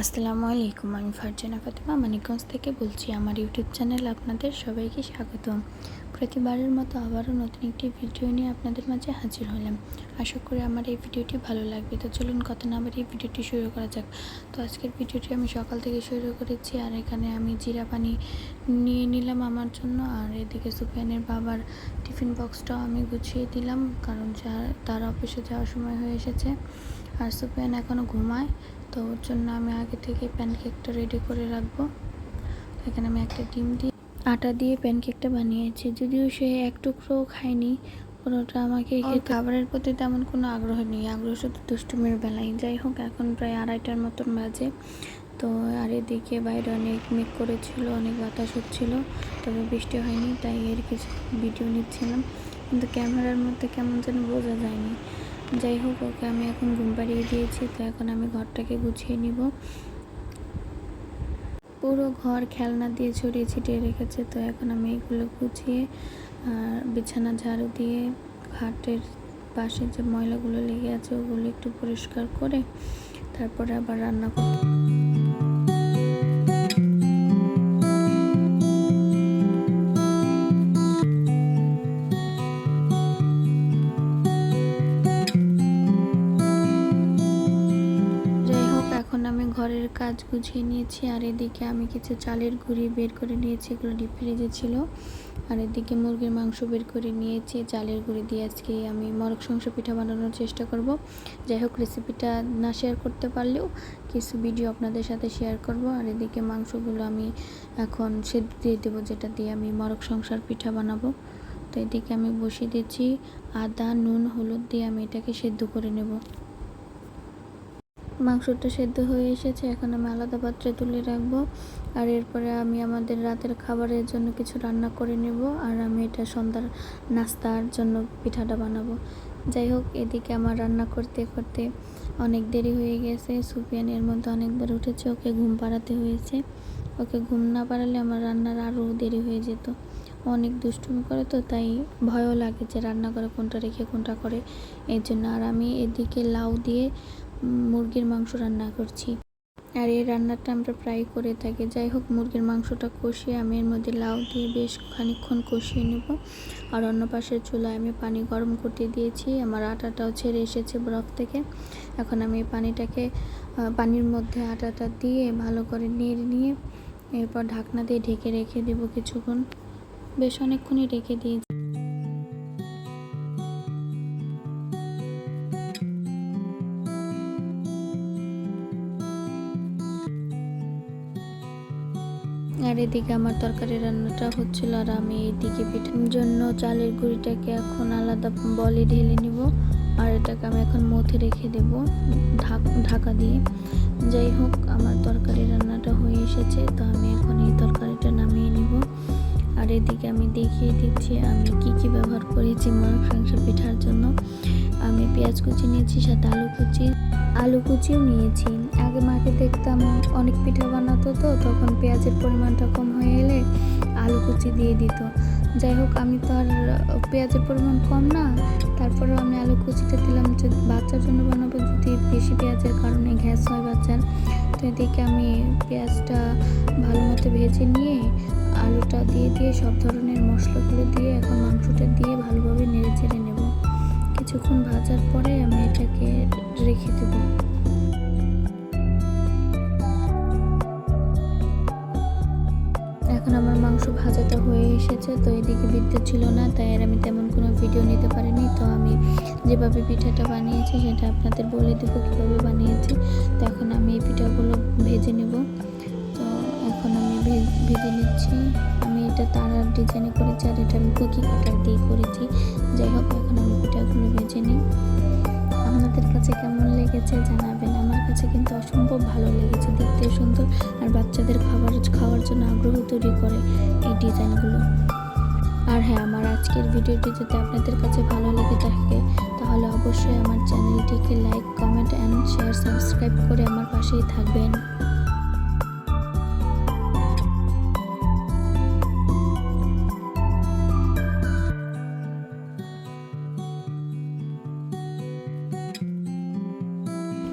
আসসালামু আলাইকুম। আমি ফারজানা ফাতেমা মানিকগঞ্জ থেকে বলছি। আমার ইউটিউব চ্যানেল আপনাদের সবাইকে স্বাগতম। প্রতিবারের মতো আবারও নতুন একটি ভিডিও নিয়ে আপনাদের মাঝে হাজির হলাম। আশা করি আমার এই ভিডিওটি ভালো লাগবে। তো চলুন কথা না বাড়িয়ে ভিডিওটি শুরু করা যাক। তো আজকের ভিডিওটি আমি সকাল থেকে শুরু করেছি, আর এখানে আমি জিরা পানি নিয়ে নিলাম আমার জন্য, আর এদিকে সুফিয়ানের বাবার টিফিন বক্সটাও আমি গুছিয়ে দিলাম, কারণ তার অফিসে যাওয়ার সময় হয়ে এসেছে। আর সুফিয়ান এখনও ঘুমায়, তো ওর জন্য আমি আগে থেকে প্যানকেকটা রেডি করে রাখবো। এখানে আমি একটা ডিম দিয়ে আটা দিয়ে প্যানকেকটা বানিয়েছি, যদিও সে এক টুকরো খায়নি পুরোটা। আমাকে খাবারের প্রতি তেমন কোনো আগ্রহ নেই, আগ্রহ শুধু দুষ্টুমির বেলায়। যাই হোক, এখন প্রায় 2:30টার মতন বাজে। তো আর এদিকে বাইরে অনেক মেঘ করেছিল, অনেক বাতাস হচ্ছিল, তবে বৃষ্টি হয়নি, তাই এর কিছু ভিডিও নিচ্ছিলাম, কিন্তু ক্যামেরার মধ্যে কেমন যেন বোঝা যায়নি। যাই হোক, ওকে আমি এখন ঘুম পাড়িয়ে দিয়েছি। তো এখন আমি ঘরটাকে গুছিয়ে নিব। পুরো ঘর খেলনা দিয়ে ছড়িয়ে ছিটিয়ে রেখেছে, তো এখন আমি এগুলো গুছিয়ে আর বিছানা ঝাড়ু দিয়ে খাটের পাশে যে ময়লাগুলো লেগে আছে ওগুলো একটু পরিষ্কার করে তারপরে আবার রান্না করব। আমি ঘরের কাজ গুছিয়ে নিয়েছি, আর এদিকে আমি কিছু চালের গুঁড়ি বের করে নিয়েছি, এগুলো ডিপ ফ্রিজে ছিল। আর এদিকে মুরগির মাংস বের করে নিয়েছি। চালের গুঁড়ি দিয়ে আজকে আমি মরক সংস পিঠা বানানোর চেষ্টা করব। যাই হোক, রেসিপিটা না শেয়ার করতে পারলেও কিছু ভিডিও আপনাদের সাথে শেয়ার করব। আর এদিকে মাংসগুলো আমি এখন সেদ্ধ দিয়ে দেবো, যেটা দিয়ে আমি মরক সংসার পিঠা বানাবো। তো এদিকে আমি বসিয়ে দিচ্ছি, আদা নুন হলুদ দিয়ে আমি এটাকে সেদ্ধ করে নেব। মাংসটা সেদ্ধ হয়ে এসেছে, এখন আমি আলাদা পাত্রে তুলে রাখবো। আর এরপরে আমি আমাদের রাতের খাবারের জন্য কিছু রান্না করে নেব, আর আমি এটা সন্ধ্যার নাস্তার জন্য পিঠাটা বানাবো। যাই হোক, এদিকে আমার রান্না করতে করতে অনেক দেরি হয়ে গেছে। সুফিয়ান এর মধ্যে অনেকবার উঠেছে, ওকে ঘুম পাড়াতে হয়েছে। ওকে ঘুম না পাড়ালে আমার রান্নার আরও দেরি হয়ে যেত। অনেক দুষ্টুমি করে, তো তাই ভয়ও লাগে যে রান্না করে কোনটা রেখে কোনটা করে, এই জন্য। আর আমি এদিকে লাউ দিয়ে মুরগির মাংস রান্না করছি, আর এই রান্নাটা আমরা প্রায় করে থাকি। যাই হোক, মুরগির মাংসটা কষিয়ে আমি এর মধ্যে লাউ দিয়ে বেশ খানিকক্ষণ কষিয়ে নেব। আর অন্য পাশের চুলায় আমি পানি গরম করতে দিয়েছি, আমার আটাটাও ছেড়ে এসেছে বরফ থেকে। এখন আমি পানির মধ্যে আটাটা দিয়ে ভালো করে নেড়ে নিয়ে এরপর ঢাকনা দিয়ে ঢেকে রেখে দেব কিছুক্ষণ। বেশ অনেকক্ষণই রেখে দিয়েছি। আর এদিকে আমার তরকারি রান্নাটা হচ্ছিল, আর আমি এইদিকে পিঠার জন্য চালের গুঁড়িটাকে এখন আলাদা বলে ঢেলে নিব, আর এটাকে আমি এখন মথে রেখে দেব ঢাকা দিয়ে। যাই হোক, আমার তরকারি রান্নাটা হয়ে এসেছে, তো আমি এখন এই তরকারিটা নামিয়ে নিব। আর এদিকে আমি দেখিয়ে দিচ্ছি আমি কি ব্যবহার করেছি মরক সংসার পিঠার জন্য। আমি পেঁয়াজ কুচি নিয়েছি, সাথে আলু কুচিও নিয়েছি। আগে মাকে দেখতাম অনেক পিঠা বানাতো, তো তখন পেঁয়াজের পরিমাণটা কম হয়ে এলে আলু কুচি দিয়ে দিত। যাই হোক, আমি তো আর পেঁয়াজের পরিমাণ কম না, তারপরেও আমি আলু কুচিটা দিলাম, যে বাচ্চার জন্য বানাবো, যদি বেশি পেঁয়াজের কারণে গ্যাস হয় বাচ্চার। তো এদিকে আমি পেঁয়াজটা ভালো মতো ভেজে নিয়ে আলুটা দিয়ে সব ধরনের মশলাগুলো দিয়ে এখন মাংসটা দিয়ে ভালোভাবে নেড়ে চেড়ে নেব। কিছুক্ষণ ভাজার পরে আমি এটাকে রেখে দেব। এখন আমার মাংস ভাজাটা হয়ে এসেছে, তো এদিকে বিদ্যুৎ ছিল না, তাই আর আমি তেমন কোনো ভিডিও নিতে পারিনি। তো আমি যেভাবে পিঠাটা বানিয়েছি সেটা আপনাদের বলে দেবো কীভাবে বানিয়েছি। তো এখন আমি এই পিঠাগুলো ভেজে নেব। তো এখন আমি ভেজে নিচ্ছি। আমি এটা তারার ডিজাইনে করেছি, আর এটা আমি কুকি কাটার দিয়ে করেছি। যাই হোক, এখন আমি পিঠাগুলো ভেজে নিই। আপনাদের কাছে কেমন লেগেছে জানাবেন। আমার কাছে কিন্তু অসম্ভব ভালো লেগেছে, দেখতে সুন্দর, আর বাচ্চাদের খাওয়ার জন্য আগ্রহ তৈরি করে এই ডিজাইনগুলো। আর হ্যাঁ, আমার আজকের ভিডিওটি যদি আপনাদের কাছে ভালো লেগে থাকে তাহলে অবশ্যই আমার চ্যানেলটিকে like comment and share subscribe করে আমার পাশেই থাকবেন।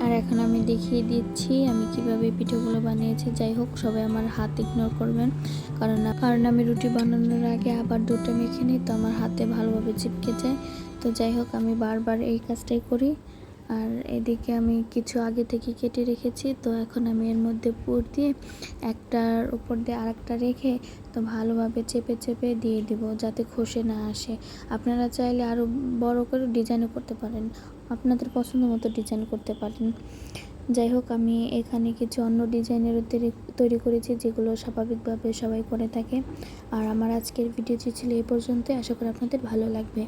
আর আর এখন আমি দেখিয়ে দিচ্ছি আমি কিভাবে পিঠেগুলো বানিয়েছি। যাই হোক, সবাই আমার হাত ইগনোর করবেন, কারণ আমি রুটি বানানোর আগে আবার দুটো মেখে নিই, তো আমার হাতে ভালোভাবে চিপকে যায়। তো যাই হোক, আমি বারবার এই কাজটাই করি। আর এদিকে আমি কিছু আগে থেকে কেটে রেখেছি, তো এখন আমি এর মধ্যে পুর দিয়ে একটার উপর দিয়ে আরেকটা রেখে তো ভালোভাবে চেপে চেপে দিয়ে দিব, যাতে খসে না আসে। আপনারা চাইলে আরও বড় করে ডিজাইনও করতে পারেন, আপনাদের পছন্দ মতো ডিজাইন করতে পারেন। যাই হোক, আমি এখানে কিছু অন্য ডিজাইনের তৈরি করেছি, যেগুলো স্বাভাবিকভাবে সবাই করে থাকে। আর আমার আজকের ভিডিওটি ছিল এই পর্যন্ত। আশা করি আপনাদের ভালো লাগবে।